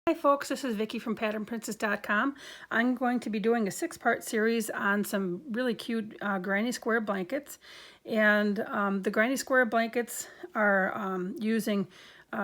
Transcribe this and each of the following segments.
Hi folks, this is Vicki from patternprincess.com. I'm going to be doing a 6-part series on some really cute granny square blankets. And the granny square blankets are using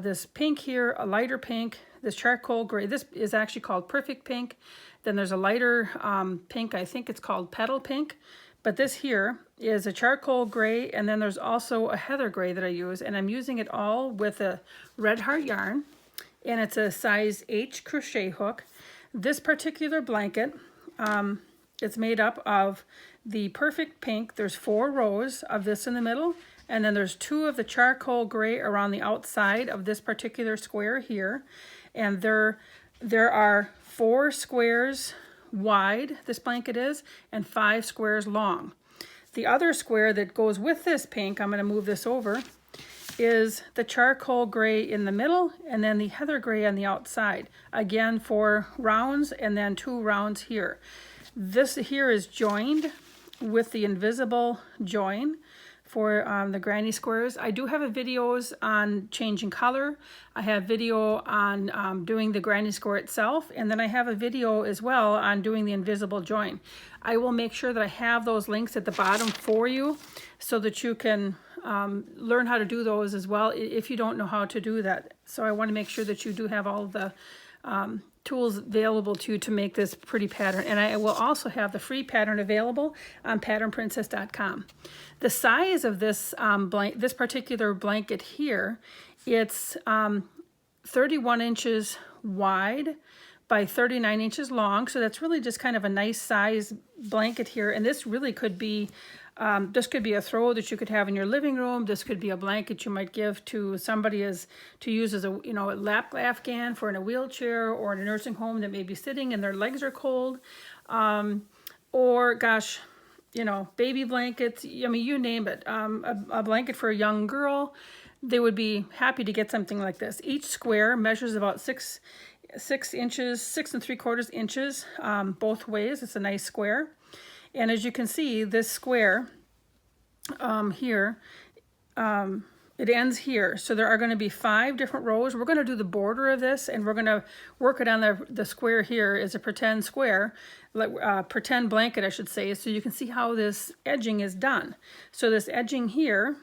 this pink here, a lighter pink, this charcoal gray. This is actually called Perfect Pink. Then there's a lighter pink, I think it's called Petal Pink. But this here is a charcoal gray, and then there's also a heather gray that I use. And I'm using it all with a red heart yarn. And it's a size H crochet hook. This particular blanket, it's made up of the Perfect Pink. There's 4 rows of this in the middle, and then there's 2 of the charcoal gray around the outside of this particular square here. And there are 4 squares wide, this blanket is, and 5 squares long. The other square that goes with this pink, I'm going to move this over, is the charcoal gray in the middle, and then the heather gray on the outside. Again, 4 rounds and then 2 rounds here. This here is joined with the invisible join for the granny squares. I do have videos on changing color. I have video on doing the granny square itself, and then I have a video as well on doing the invisible join. I will make sure that I have those links at the bottom for you so that you can learn how to do those as well if you don't know how to do that. So I want to make sure that you do have all of the tools available to you to make this pretty pattern. And I will also have the free pattern available on patternprincess.com. The size of this this particular blanket here, it's 31 inches wide by 39 inches long. So that's really just kind of a nice size blanket here. And this really could be this could be a throw that you could have in your living room. This could be a blanket you might give to somebody to use as a a lap afghan for in a wheelchair or in a nursing home that may be sitting and their legs are cold. Or gosh, baby blankets. I mean, you name it. A blanket for a young girl. They would be happy to get something like this. Each square measures about 6 inches, 6 3/4 inches both ways. It's a nice square. And as you can see, this square here, it ends here. So there are going to be 5 different rows. We're going to do the border of this, and we're going to work it on the square here as a pretend square, pretend blanket, I should say, so you can see how this edging is done. So this edging here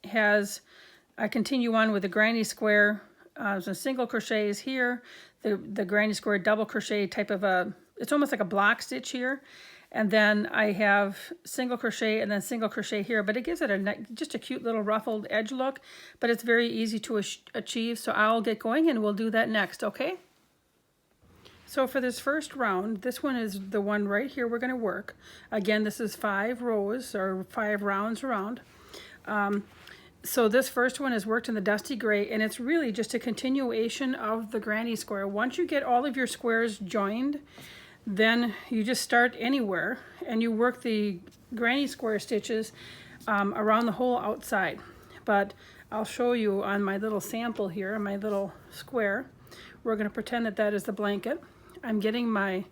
has, I continue on with the granny square, some single crochets here, the granny square double crochet type of it's almost like a block stitch here. And then I have single crochet and then single crochet here, but it gives it just a cute little ruffled edge look, but it's very easy to achieve. So I'll get going and we'll do that next, okay? So for this first round, this one is the one right here we're gonna work. Again, this is 5 rows or 5 rounds around. So this first one is worked in the dusty gray, and it's really just a continuation of the granny square. Once you get all of your squares joined, then you just start anywhere and you work the granny square stitches around the whole outside. But I'll show you on my little sample here, my little square. We're going to pretend that that is the blanket. I'm getting my,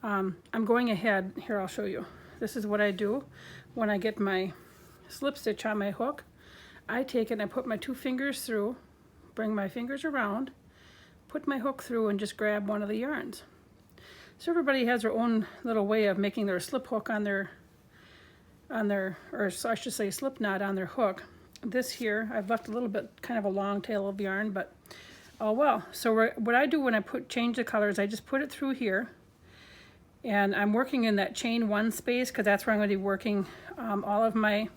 I'm going ahead. Here, I'll show you. This is what I do when I get my slip stitch on my hook. I take it and I put my 2 fingers through, bring my fingers around, put my hook through, and just grab one of the yarns. So everybody has their own little way of making their slip hook on their, or so I should say slip knot on their hook. This here, I've left a little bit, kind of a long tail of yarn, but oh well. So what I do when I change the colors, I just put it through here, and I'm working in that chain 1 space because that's where I'm going to be working all of my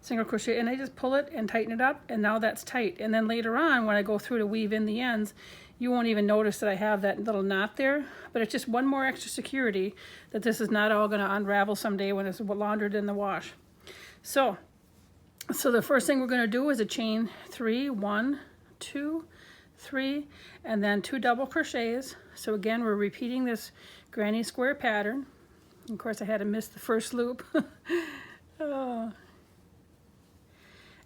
single crochet, and I just pull it and tighten it up, and now that's tight. And then later on, when I go through to weave in the ends, you won't even notice that I have that little knot there, but it's just one more extra security that this is not all going to unravel someday when it's laundered in the wash. So the first thing we're going to do is a chain 3, 1, 2, 3, and then 2 double crochets. So again, we're repeating this granny square pattern. Of course, I had to miss the first loop. Oh.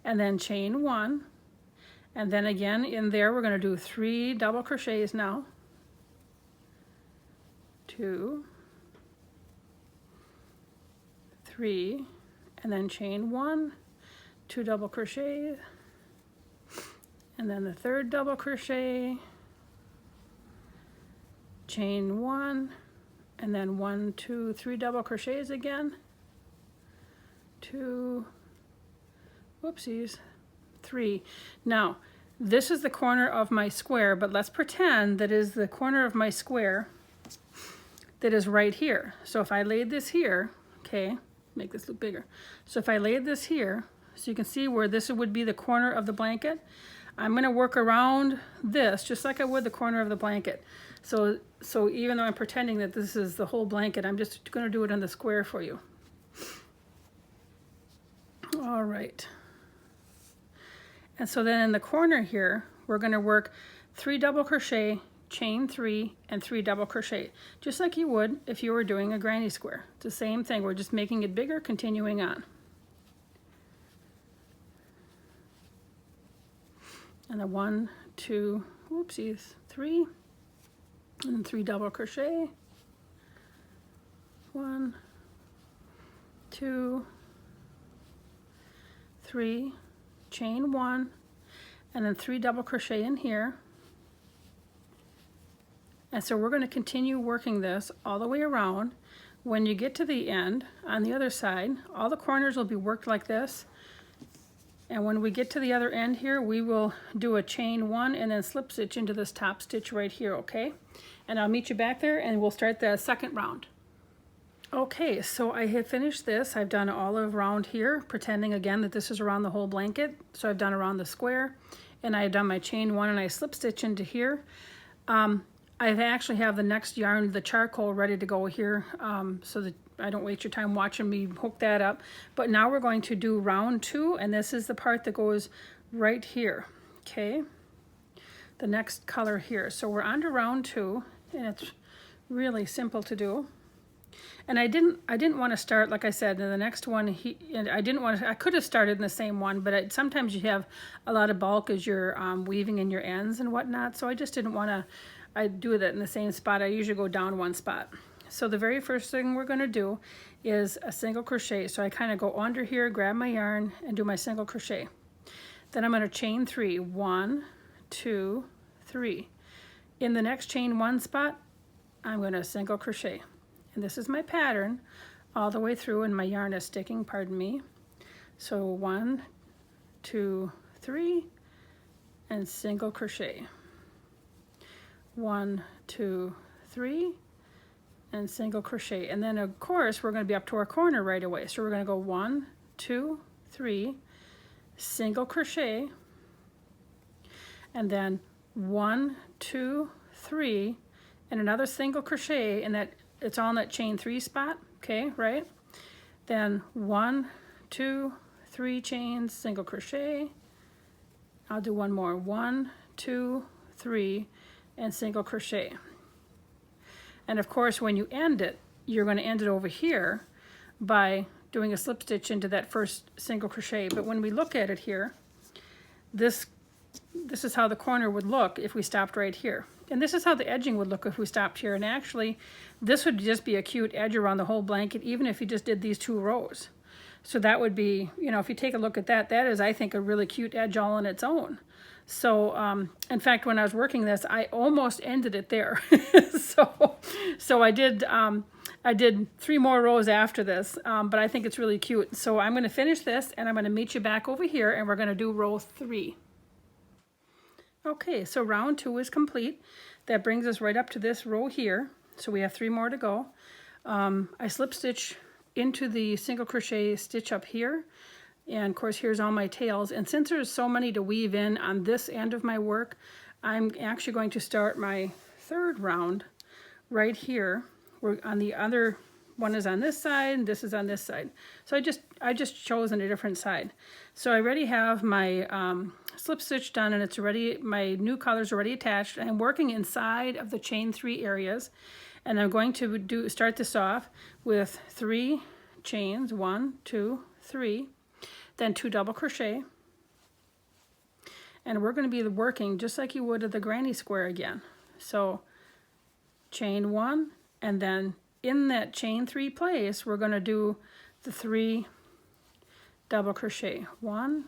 And then chain 1. And then again in there we're going to do 3 double crochets now. 2, 3, and then chain 1, 2 double crochets, and then the 3rd double crochet, chain 1, and then 1, 2, 3 double crochets again, 2, whoopsies, 3. Now this is the corner of my square, but let's pretend that is the corner of my square that is right here. So if I laid this here, okay, make this look bigger. So if I laid this here, so you can see where this would be the corner of the blanket, I'm going to work around this just like I would the corner of the blanket. So even though I'm pretending that this is the whole blanket, I'm just going to do it on the square for you. All right. And so then in the corner here, we're going to work 3 double crochet, chain 3, and 3 double crochet, just like you would if you were doing a granny square. It's the same thing. We're just making it bigger, continuing on. And then 1, 2, whoopsies, 3, and then 3 double crochet, 1, 2, 3, chain 1, and then 3 double crochet in here. And so we're going to continue working this all the way around. When you get to the end on the other side, all the corners will be worked like this. And when we get to the other end here, we will do a chain 1 and then slip stitch into this top stitch right here, okay? And I'll meet you back there and we'll start the second round. Okay, so I have finished this. I've done all around here, pretending again that this is around the whole blanket. So I've done around the square, and I've done my chain 1 and I slip stitch into here. I actually have the next yarn, the charcoal, ready to go here, so that I don't waste your time watching me hook that up. But now we're going to do round 2, and this is the part that goes right here, okay? The next color here. So we're on to round 2, and it's really simple to do. And I didn't want to start, like I said, in the next one. I could have started in the same one, but sometimes you have a lot of bulk as you're weaving in your ends and whatnot. So I just didn't want to. I do that in the same spot. I usually go down one spot. So the very first thing we're going to do is a single crochet. So I kind of go under here, grab my yarn, and do my single crochet. Then I'm going to chain 3. 1, 2, 3. In the next chain 1 spot, I'm going to single crochet. And this is my pattern all the way through, and my yarn is sticking, pardon me. So 1, 2, 3, and single crochet. 1, 2, 3, and single crochet. And then of course we're going to be up to our corner right away. So we're going to go 1, 2, 3, single crochet, and then 1, 2, 3, and another single crochet, and that it's all in that chain 3 spot, okay, right? Then 1, 2, 3 chains, single crochet. I'll do one more. 1, 2, 3, and single crochet. And of course, when you end it, you're going to end it over here by doing a slip stitch into that first single crochet. But when we look at it here, this is how the corner would look if we stopped right here. And this is how the edging would look if we stopped here. And actually, this would just be a cute edge around the whole blanket, even if you just did these 2 rows. So that would be, you know, if you take a look at that, that is, I think, a really cute edge all on its own. So, in fact, when I was working this, I almost ended it there. so I did 3 more rows after this, but I think it's really cute. So I'm going to finish this, and I'm going to meet you back over here, and we're going to do row 3. Okay, so round 2 is complete. That brings us right up to this row here. So we have 3 more to go. I slip stitch into the single crochet stitch up here. And of course, here's all my tails. And since there's so many to weave in on this end of my work, I'm actually going to start my 3rd round right here. We're on the other one is on this side, and this is on this side. So I just chosen a different side. So I already have my slip stitch done, and it's already, my new colors already attached. I'm working inside of the chain 3 areas, and I'm going to start this off with 3 chains, 1, 2, 3, then 2 double crochet, and we're going to be working just like you would at the granny square again. So chain 1, and then in that chain 3 place, we're going to do the 3 double crochet. 1,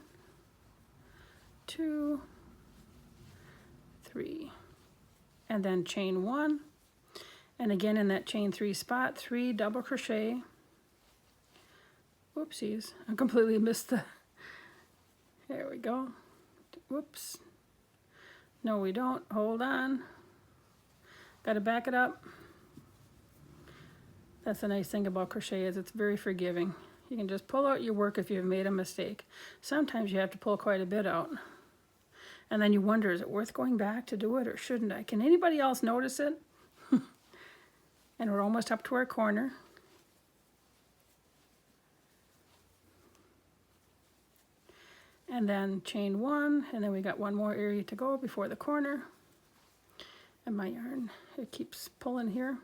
2, 3, and then chain 1, And again, in that chain 3 spot, 3 double crochet. Whoopsies, I completely missed the, there we go. Whoops. No, we don't, hold on. Got to back it up. That's the nice thing about crochet, is it's very forgiving. You can just pull out your work if you've made a mistake. Sometimes you have to pull quite a bit out. And then you wonder, is it worth going back to do it or shouldn't I? Can anybody else notice it? And we're almost up to our corner. And then chain 1, and then we got one more area to go before the corner. And my yarn, it keeps pulling here.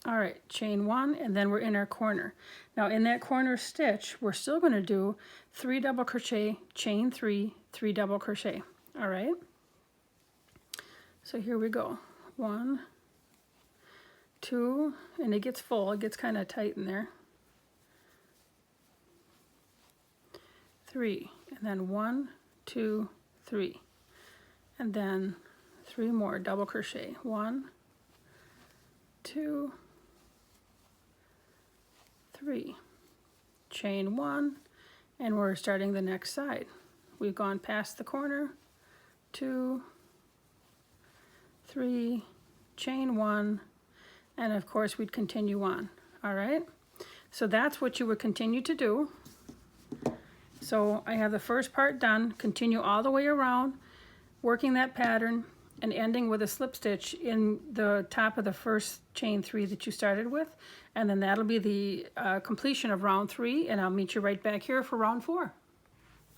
All right, chain 1, and then we're in our corner. Now in that corner stitch, we're still going to do 3 double crochet, chain 3, 3 double crochet. All right. So here we go. 1, 2, and it gets full. It gets kind of tight in there. 3, and then 1, 2, 3, and then 3 more double crochet. 1, 2, 3, chain 1, and we're starting the next side. We've gone past the corner. 2, 3, chain 1, and of course we'd continue on. All right, so that's what you would continue to do. So I have the first part done. Continue all the way around, working that pattern and ending with a slip stitch in the top of the first chain 3 that you started with, and then that'll be the completion of round 3, and I'll meet you right back here for round 4.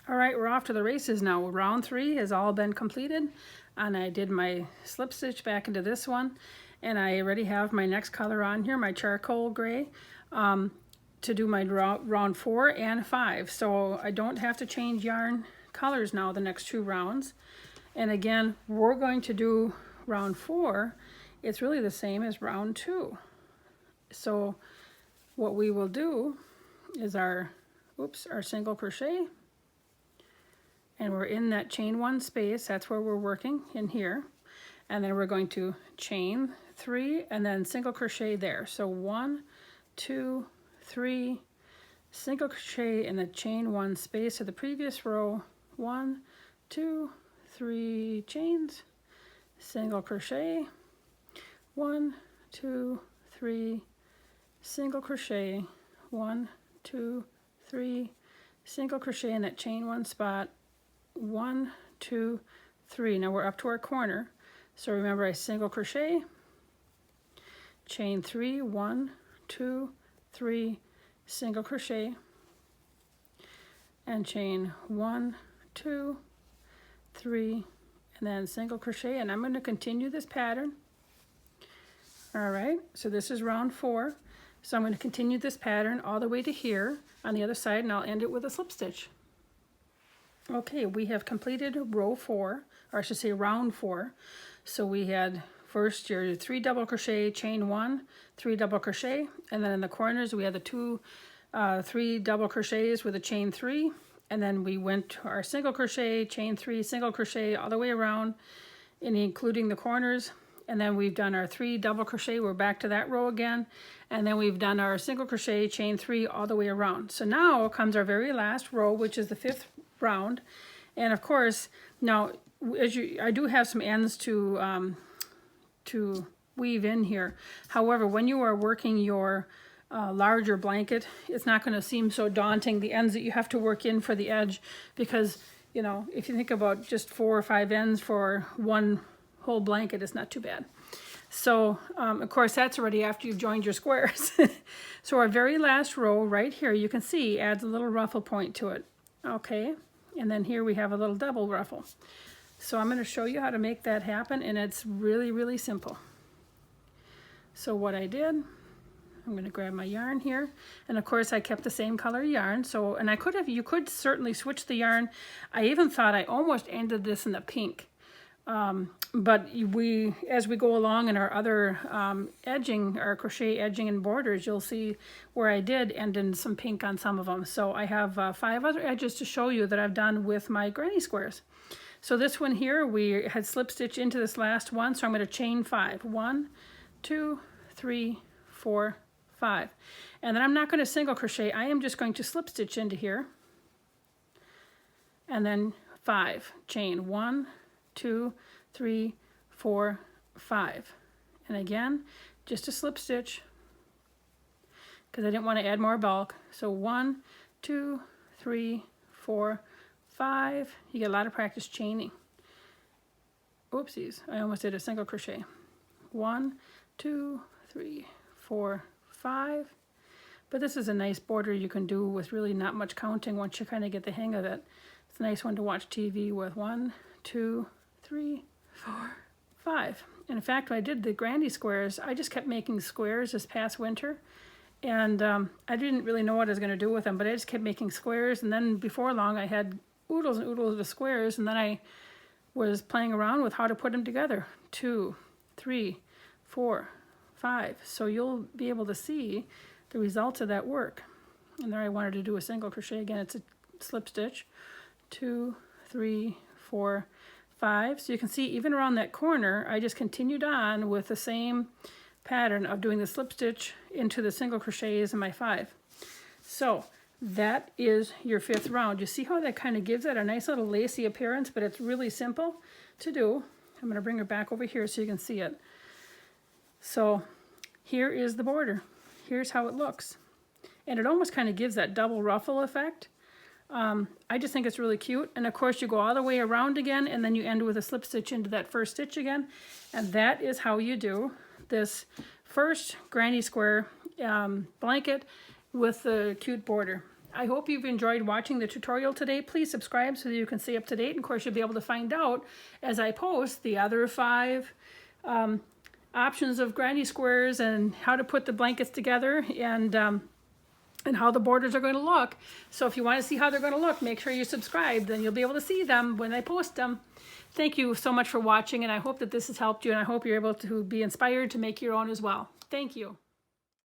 All right, we're off to the races now. Round 3 has all been completed, and I did my slip stitch back into this one, and I already have my next color on here, my charcoal gray, to do my round 4 and 5. So I don't have to change yarn colors now the next 2 rounds. And again, we're going to do round 4. It's really the same as round 2. So what we will do is our single crochet, and we're in that chain 1 space. That's where we're working, in here. And then we're going to chain 3 and then single crochet there. So 1, 2, 3, single crochet in the chain 1 space of the previous row. 1, 2, 3 chains, single crochet, 1, 2, 3, single crochet, 1, 2, 3, single crochet in that chain 1 spot, 1, 2, 3. Now we're up to our corner. So remember, I single crochet, chain 3, 1, 2, 3, single crochet, and chain 1, 2, 3, and then single crochet, and I'm going to continue this pattern. All right, so this is round 4. So I'm going to continue this pattern all the way to here on the other side, and I'll end it with a slip stitch. Okay, we have completed row 4, or I should say round 4. So we had first your 3 double crochet, chain 1, 3 double crochet, and then in the corners we had the 3 double crochets with a chain 3, and then we went to our single crochet, chain 3, single crochet all the way around, and including the corners. And then we've done our 3 double crochet, we're back to that row again, and then we've done our single crochet, chain 3 all the way around. So now comes our very last row, which is the 5th round. And of course, now I do have some ends to weave in here. However, when you are working your larger blanket, it's not going to seem so daunting, the ends that you have to work in for the edge, because, you know, if you think about just 4 or 5 ends for one whole blanket, it's not too bad. So, of course, that's already after you've joined your squares. So our very last row right here, you can see, adds a little ruffle point to it. Okay, and then here we have a little double ruffle. So I'm going to show you how to make that happen, and it's really, really simple. So what I did, I'm going to grab my yarn here, and of course I kept the same color yarn. So, and you could certainly switch the yarn. I even thought I almost ended this in the pink. But as we go along in our other edging, our crochet edging and borders, you'll see where I did end in some pink on some of them. So I have 5 other edges to show you that I've done with my granny squares. So this one here, we had slip stitch into this last one, so I'm going to chain 5. 1, 2, 3, 4, 5. And then I'm not going to single crochet, I am just going to slip stitch into here. And then 5, chain 1, 2, 3, 4, 5. And again, just a slip stitch because I didn't want to add more bulk. So 1, 2, 3, 4, 5. You get a lot of practice chaining. Oopsies, I almost did a single crochet. 1, 2, 3, 4, 5. But this is a nice border you can do with really not much counting once you kind of get the hang of it. It's a nice one to watch TV with. 1, 2, 3, 4, 5. And in fact, when I did the granny squares, I just kept making squares this past winter. And I didn't really know what I was going to do with them, but I just kept making squares. And then before long, I had oodles and oodles of squares. And then I was playing around with how to put them together. 2, 3, 4, 5. So you'll be able to see the results of that work. And there I wanted to do a single crochet. Again, it's a slip stitch. 2, 3, 4, 5. So you can see even around that corner, I just continued on with the same pattern of doing the slip stitch into the single crochets in my 5. So that is your 5th round. You see how that kind of gives it a nice little lacy appearance, but it's really simple to do. I'm going to bring her back over here so you can see it. So here is the border. Here's how it looks. And it almost kind of gives that double ruffle effect. I just think it's really cute. And of course you go all the way around again, and then you end with a slip stitch into that first stitch again. And that is how you do this first granny square blanket with the cute border. I hope you've enjoyed watching the tutorial today. Please subscribe so that you can stay up to date. And of course you'll be able to find out as I post the other 5 options of granny squares and how to put the blankets together and how the borders are going to look. So if you want to see how they're going to look, make sure you subscribe. Then you'll be able to see them when I post them. Thank you so much for watching, and I hope that this has helped you, and I hope you're able to be inspired to make your own as well. Thank you.